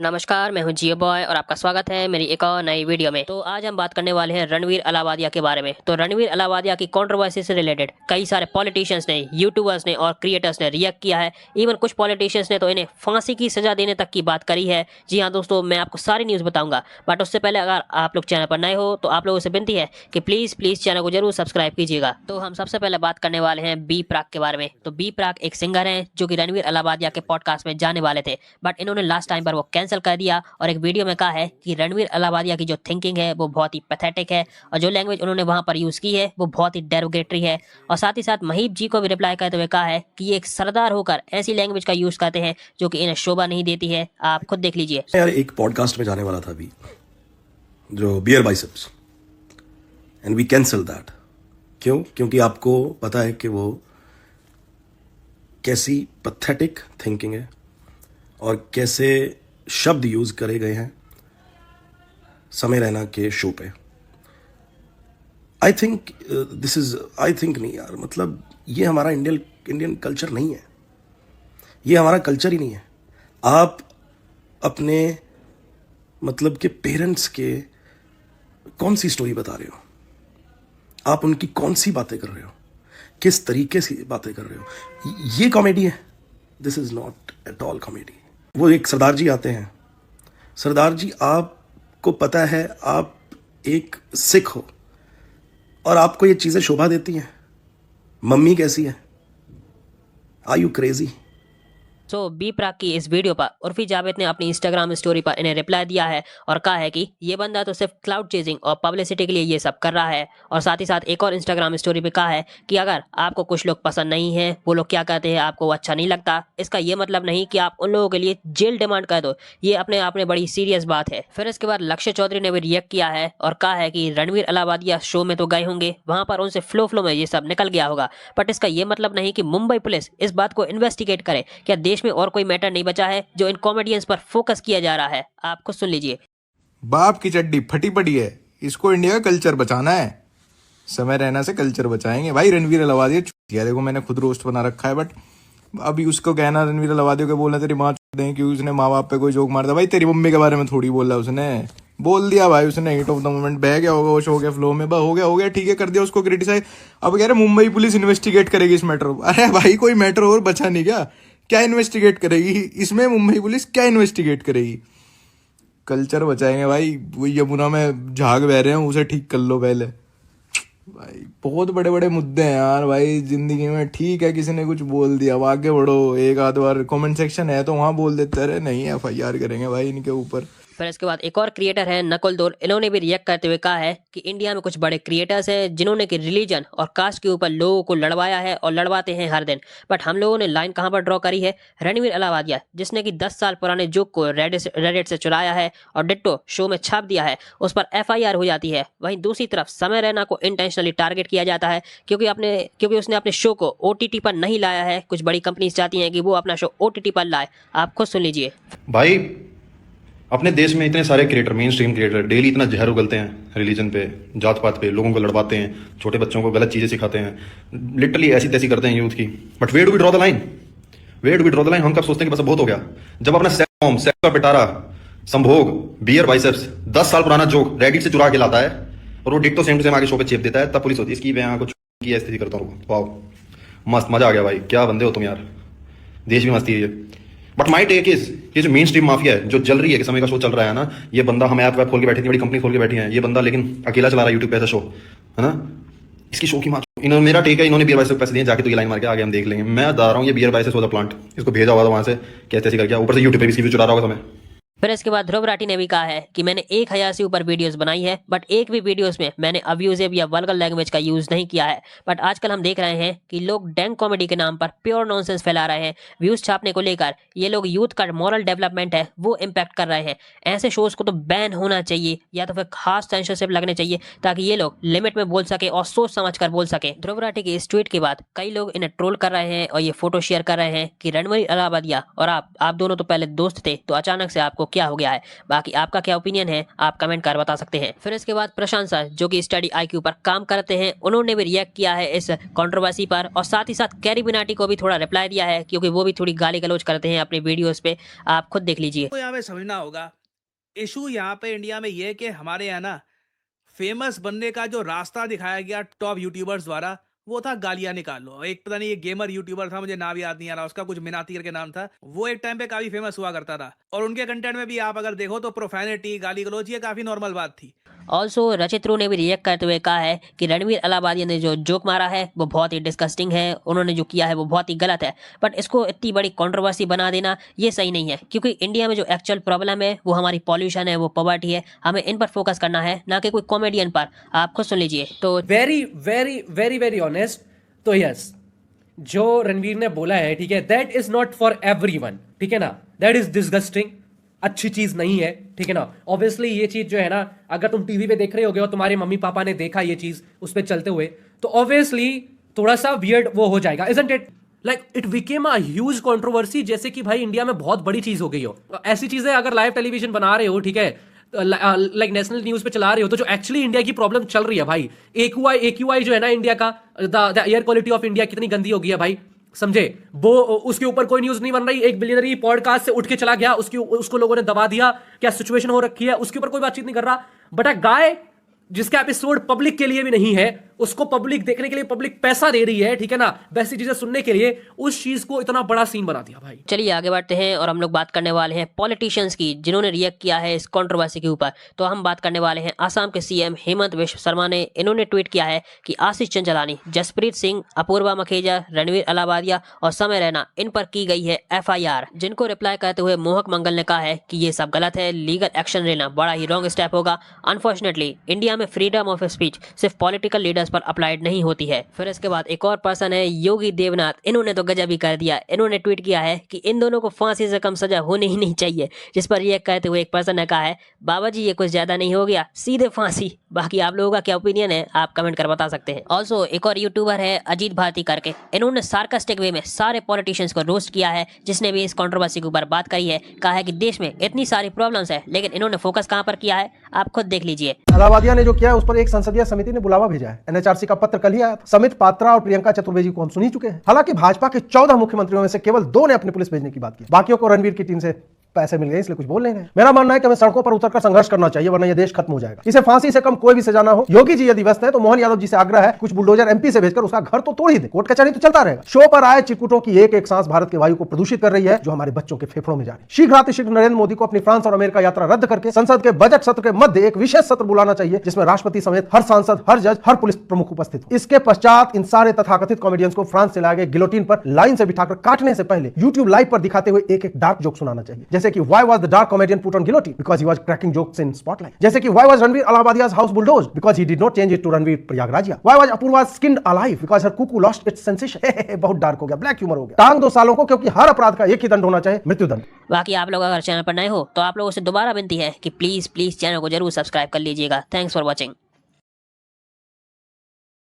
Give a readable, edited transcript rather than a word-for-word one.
नमस्कार, मैं हूं जियो बॉय और आपका स्वागत है मेरी एक और नई वीडियो में। तो आज हम बात करने वाले हैं रणवीर अलावादिया के बारे में। तो रणवीर अलावादिया की कंट्रोवर्सी से रिलेटेड कई सारे पॉलिटिशियंस ने, यूट्यूबर्स ने और क्रिएटर्स ने रिएक्ट किया है। इवन कुछ पॉलिटिशियंस ने तो इन्हें फांसी की सजा देने तक की बात करी है। जी हाँ दोस्तों, मैं आपको सारी न्यूज़ बताऊंगा, बट उससे पहले अगर आप लोग चैनल पर नए हो तो आप लोगों से विनती है कि प्लीज़ चैनल को जरूर सब्सक्राइब कीजिएगा। तो हम सबसे पहले बात करने वाले हैं बी प्राक के बारे में। तो बी प्राक एक सिंगर हैं जो कि रणवीर अलावादिया के पॉडकास्ट में जाने वाले थे, बट इन्होंने लास्ट टाइम पर वो कैंसिल कर दिया और एक वीडियो में कहा है कि रणवीर अलावादिया की जो थिंकिंग है वो बहुत ही पैथेटिक है और जो लैंग्वेज उन्होंने वहां पर यूज की है वो बहुत ही डेरोगेटरी है। और साथ ही साथ महीप जी को भी रिप्लाई करते हुए कहा है कि ये एक सरदार होकर ऐसी लैंग्वेज का यूज करते हैं जो कि इन्हें शोभा नहीं देती है। आप खुद देख लीजिए। यार एक पॉडकास्ट में जाने वाला था अभी, जो Beer Biceps, and we cancel that. क्योंकि आपको पता है कि वो कैसी पथेटिक थिंकिंग है और कैसे शब्द यूज करे गए हैं समय रैना के शो पे। आई थिंक नहीं यार, मतलब ये हमारा इंडियन कल्चर नहीं है, ये हमारा कल्चर ही नहीं है। आप अपने मतलब के पेरेंट्स के कौन सी स्टोरी बता रहे हो, आप उनकी कौन सी बातें कर रहे हो, किस तरीके से बातें कर रहे हो, ये कॉमेडी है? This is not at all comedy. वो एक सरदार जी आते हैं। सरदार जी, आपको पता है आप एक सिख हो और आपको ये चीजें शोभा देती हैं? मम्मी कैसी है? Are you crazy? So B Praak की इस वीडियो पर उर्फी जावेद ने अपनी इंस्टाग्राम स्टोरी पर इन्हें रिप्लाई दिया है और कहा है कि ये बंदा तो सिर्फ क्लाउड चेजिंग और पब्लिसिटी के लिए ये सब कर रहा है। और साथ ही साथ एक और इंस्टाग्राम स्टोरी पे कहा है कि अगर आपको कुछ लोग पसंद नहीं है, वो लोग क्या कहते हैं आपको अच्छा नहीं लगता, इसका ये मतलब नहीं कि आप उन लोगों के लिए जेल डिमांड कर दो। ये अपने आप में बड़ी सीरियस बात है। फिर इसके बाद लक्ष्य चौधरी ने भी रिएक्ट किया है और कहा है कि रणवीर अलावादिया शो में तो गए होंगे, वहां पर उनसे फ्लो में ये सब निकल गया होगा, बट इसका ये मतलब नहीं कि मुंबई पुलिस इस बात को इन्वेस्टिगेट करे। क्या देश में और कोई मैटर नहीं बचा है जो इन कॉमेडियंस पर फोकस किया जा रहा है? आप खुद सुन लीजिए। बाप की चड्डी फटी पड़ी है, इसको इंडिया का कल्चर बचाना है। समय रहना से कल्चर बचाएंगे भाई। रणवीर अलावादिया चूतिया, देखो मैंने खुद रोस्ट बना रखा है, बट अभी उसको कहना रणवीर अलावादिया को बोलना तेरी माँ दें क्योंकि उसने माँ बाप पे कोई जोक मार दिया। भाई तेरी मम्मी के बारे में थोड़ी बोला उसने, बोल दिया भाई उसने। हिट ऑफ द मोमेंट बह गया होगा, वो हो गया फ्लो में, हो गया ठीक है, कर दिया उसको क्रिटिसाइज। अब कह रहे मुंबई पुलिस इन्वेस्टिगेट करेगी इस मैटर को। अरे भाई कोई मैटर और बचा नहीं क्या इन्वेस्टिगेट करेगी इसमें? मुंबई पुलिस क्या इन्वेस्टिगेट करेगी? कल्चर बचाएंगे भाई। वो यमुना में झाग बह रहे हैं, उसे ठीक कर लो पहले भाई। बहुत बड़े बड़े मुद्दे हैं यार भाई जिंदगी में। ठीक है किसी ने कुछ बोल दिया, अब आगे बढ़ो, एक आध बार कमेंट सेक्शन है तो वहां बोल देते। अरे नहीं, FIR करेंगे भाई इनके ऊपर। फिर इसके बाद एक और क्रिएटर है नकुल दूर, इन्होंने भी रिएक्ट करते हुए कहा है कि इंडिया में कुछ बड़े क्रिएटर्स हैं जिन्होंने कि रिलीजन और कास्ट के ऊपर लोगों को लड़वाया है और लड़वाते हैं हर दिन, बट हम लोगों ने लाइन कहां पर ड्रॉ करी है? रणवीर अलावादिया, जिसने कि 10 साल पुराने जोक को रेडिट से चुराया है और डिट्टो शो में छाप दिया है, उस पर FIR हो जाती है। वहीं दूसरी तरफ समय रैना को इंटेंशनली टारगेट किया जाता है क्योंकि उसने अपने शो को OTT पर नहीं लाया है। कुछ बड़ी कंपनीज चाहती हैं कि वो अपना शो OTT पर लाए। आप खुद सुन लीजिए। भाई अपने देश में इतने सारे creator, main stream creator daily इतना जहर उगलते हैं रिलीजन पे, जात पात पे, लोगों को लड़वाते हैं, छोटे बच्चों को गलत चीजें सिखाते हैं, लिटरली ऐसी तैसी करते हैं यूथ की। But where do we draw the line? Where do we draw the line? हम कब सोचते हैं कि बस बहुत हो गया? जब अपना सेक्स का पिटारा, संभोग, बियर बाइसेप्स 10 साल पुराना जोक रेडिट से चुरा के लाता है और वो डिट्टो सेम टू सेम आगे शो पे चेप देता है, तब पुलिस होती है इसकी मैं यहाँ कुछ की ऐसी करता हूँ। वाह मस्त, मजा आ गया भाई, क्या बंदे हो तुम यार, देश भी मस्ती है ये। बट माई टेक इज, ये जो मेन स्ट्रीम माफिया है जो जल रही है कि समय का शो चल रहा है ना, ये बंदा, हम ऐप वैप खोल के बैठे, बड़ी कंपनी खोल के बैठी है, ये बंदा लेकिन अकेला चला रहा है यूट्यूब पे ऐसा शो, है ना? इसकी शो की माँ, इन्होंने, मेरा टेक है, इन्होंने बियर बाइसेस को पैसे दिए, जाके तो ये लाइन मार के आगे हम देख लेंगे। मैं बता रहा हूँ ये बियर बाइसेस वाला प्लांट, इसको भेजा हुआ था वहां से, कैसे ऐसे करके ऊपर से यूट्यूब पे भी इसकी व्यू चुरा रहा होगा समय। फिर इसके बाद ध्रुव राठी ने भी कहा है कि मैंने 1000 से ऊपर वीडियोस बनाई है, बट एक भी वीडियोस में मैंने अब्यूजिव या वल्गर लैंग्वेज का यूज नहीं किया है। बट आजकल हम देख रहे हैं कि लोग डैंग कॉमेडी के नाम पर प्योर नॉनसेंस फैला रहे हैं। व्यूज छापने को लेकर ये लोग यूथ का मॉरल डेवलपमेंट है वो इम्पैक्ट कर रहे हैं। ऐसे शोज को तो बैन होना चाहिए या तो फिर खास सेंसरशिप लगने चाहिए ताकि ये लोग लिमिट में बोल सके और सोच समझ कर बोल सके। ध्रुव राठी के इस ट्वीट के बाद कई लोग इन्हें ट्रोल कर रहे हैं और ये फोटो शेयर कर रहे हैं कि रणवीर अलावादिया और आप दोनों तो पहले दोस्त थे, तो अचानक से आपको क्या हो गया है। बाकी आपका क्या ओपिनियन है आप कमेंट कर बता सकते हैं। फिर इसके बाद प्रशांत सर जो कि स्टडी IQ पर काम करते हैं, उन्होंने भी रिएक्ट किया है इस कंट्रोवर्सी पर और साथ ही साथ कैरी बिनाटी को भी थोड़ा रिप्लाई दिया है, क्योंकि वो भी थोड़ी गाली गलौज करते हैं अपने वीडियोस पे। आप खुद देख लीजिए। तो यहाँ पे समझना होगा, इशू यहाँ पे इंडिया में ये है कि हमारे यहाँ ना फेमस बनने का जो रास्ता दिखाया गया टॉप यूट्यूबर्स द्वारा, वो था गालियां निकालो। एक पता नहीं ये गेमर यूट्यूबर था, मुझे नाम याद नहीं आ रहा उसका, कुछ मिनाती करके नाम था। वो एक टाइम पे काफी फेमस हुआ करता था और उनके कंटेंट में भी आप अगर देखो तो प्रोफैनिटी, गाली गलौज ये काफी नॉर्मल बात थी। ऑल्सो रचित रू ने भी रिएक्ट करते हुए कहा है कि रणवीर अलाहाबादिया ने जो जोक मारा है वो बहुत ही डिस्गस्टिंग है, उन्होंने जो किया है वो बहुत ही गलत है, बट इसको इतनी बड़ी कंट्रोवर्सी बना देना ये सही नहीं है, क्योंकि इंडिया में जो एक्चुअल प्रॉब्लम है वो हमारी पॉल्यूशन है, वो पॉवर्टी है, हमें इन पर फोकस करना है, ना कि कोई कॉमेडियन पर। आप खुद सुन लीजिए। तो very very very very honest, तो यस जो रणवीर ने बोला है, ठीक है, that is not for everyone, ठीक है ना, दैट इज डिस्गस्टिंग, अच्छी चीज नहीं है, ठीक है ना। ऑब्वियसली ये चीज जो है ना, अगर तुम टीवी पे देख रहे होगे और तुम्हारे मम्मी पापा ने देखा ये चीज उस पर चलते हुए, तो ऑब्वियसली थोड़ा सा वियर्ड वो हो जाएगा, isn't it? Like it became a huge controversy, जैसे कि भाई इंडिया में बहुत बड़ी चीज हो गई हो। ऐसी चीजें अगर लाइव टेलीविजन बना रहे हो, ठीक है, लाइक नेशनल न्यूज पे चला रहे हो, तो जो एक्चुअली इंडिया की प्रॉब्लम चल रही है भाई, AQI जो है ना इंडिया का, the air quality of India कितनी गंदी हो गई है भाई, समझे, वो उसके ऊपर कोई न्यूज नहीं बन रही। एक बिलियनरी पॉडकास्ट से उठ के चला गया, उसको लोगों ने दबा दिया, क्या सिचुएशन हो रखी है, उसके ऊपर कोई बातचीत नहीं कर रहा। बट अ गाय जिसका एपिसोड पब्लिक के लिए भी नहीं है, उसको पब्लिक देखने के लिए पब्लिक पैसा दे रही है, ठीक है ना, वैसी चीजें सुनने के लिए, उस चीज को इतना बड़ा सीन बना दिया भाई। चलिए आगे बढ़ते हैं और हम लोग बात करने वाले हैं पॉलिटिशियंस की जिन्होंने रिएक्ट किया है इस कंट्रोवर्सी के ऊपर। तो हम बात करने वाले हैं आसाम के CM हेमंत विश्व शर्मा ने। इन्होंने ट्वीट किया है कि आशीष चंचलानी, जसप्रीत सिंह, अपूर्वा मखेजा, रणवीर अलाहाबादिया और समय रैना, इन पर की गई है FIR, जिनको रिप्लाई करते हुए मोहक मंगल ने कहा है कि ये सब गलत है, लीगल एक्शन लेना बड़ा ही रॉन्ग स्टेप होगा। अनफॉर्चुनेटली इंडिया में फ्रीडम ऑफ स्पीच सिर्फ पॉलिटिकल लीडर्स पर अप्लाइड नहीं होती है। फिर इसके बाद एक और पर्सन है योगी देवनाथ, इन्होंने तो गजब ही कर दिया। इन्होंने ट्वीट किया है कि इन दोनों को फांसी से कम सजा होनी ही नहीं चाहिए, जिस पर रिएक्ट करते हुए एक पर्सन ने कहा है, बाबा जी ये कुछ ज्यादा नहीं हो गया, सीधे फांसी। बाकी आप लोगों का क्या ओपिनियन है आप कमेंट कर बता सकते हैं। ऑल्सो एक और यूट्यूबर है अजीत भारती करके, इन्होंने सार्कास्टिक वे में सारे पॉलिटिशियंस को रोस्ट किया है, जिसने भी इस कंट्रोवर्सी के ऊपर बात करी है। कहा है कि देश में इतनी सारी प्रॉब्लम्स है, लेकिन इन्होंने फोकस कहां पर किया है आप खुद देख लीजिए। अलाहाबादिया ने जो किया है उस पर एक संसदीय समिति ने बुलावा भेजा है। NHRC का पत्र कल ही आया था। समित पात्रा और प्रियंका चतुर्वेदी को हम सुन ही चुके हैं। हालांकि भाजपा के 14 मुख्यमंत्रियों में से केवल 2 ने अपनी पुलिस भेजने की बात की, बाकियों को रणवीर की टीम से पैसे मिल गए इसलिए कुछ बोल नहीं रहे। मेरा मानना है कि हमें सड़कों पर उतरकर संघर्ष करना चाहिए, वरना यह देश खत्म हो जाएगा। इसे फांसी से कम कोई भी सजा ना हो। योगी जी यदि व्यस्त है तो मोहन यादव जी से आग्रह है कुछ बुलडोजर MP से भेजकर उसका घर तो तोड़ ही दे, कोर्ट कचहरी तो चलता रहेगा। शो पर आए चिरकुटों की एक एक सांस भारत के वायु को प्रदूषित कर रही है, जो हमारे बच्चों के फेफड़ों में जा रही है। शीघ्र नरेंद्र मोदी को अपनी फ्रांस और अमेरिका यात्रा रद्द करके संसद के बजट सत्र के मध्य एक विशेष सत्र बुलाना चाहिए, जिसमें राष्ट्रपति समेत हर सांसद, हर जज, हर पुलिस प्रमुख उपस्थित हो। इसके पश्चात इन सारे तथाकथित कॉमेडियंस को फ्रांस से लाए गए गिलोटिन पर लाइन से बिठाकर काटने से पहले YouTube लाइव पर दिखाते हुए एक एक डार्क जोक सुनाना चाहिए, जैसे कि why was the dark comedian put on guillotine because he was cracking jokes in spotlight, जैसे कि व्हाई वाज रणवीर अलाहाबादिया's house bulldozed because he did not change it to Ranveer Prayagrajia, why was Apurva skinned alive because her cuckoo lost its sensation. बहुत dark हो गया, black humour हो गया। टांग 2 सालों को, क्योंकि हर अपराध का एक ही दंड होना चाहिए, मृत्युदंड। बाकी आप लोग अगर चैनल पर नए हो तो आप लोगों से दोबारा विनती है कि प्लीज चैनल को जरूर सब्सक्राइब कर लीजिएगा। Thanks for watching.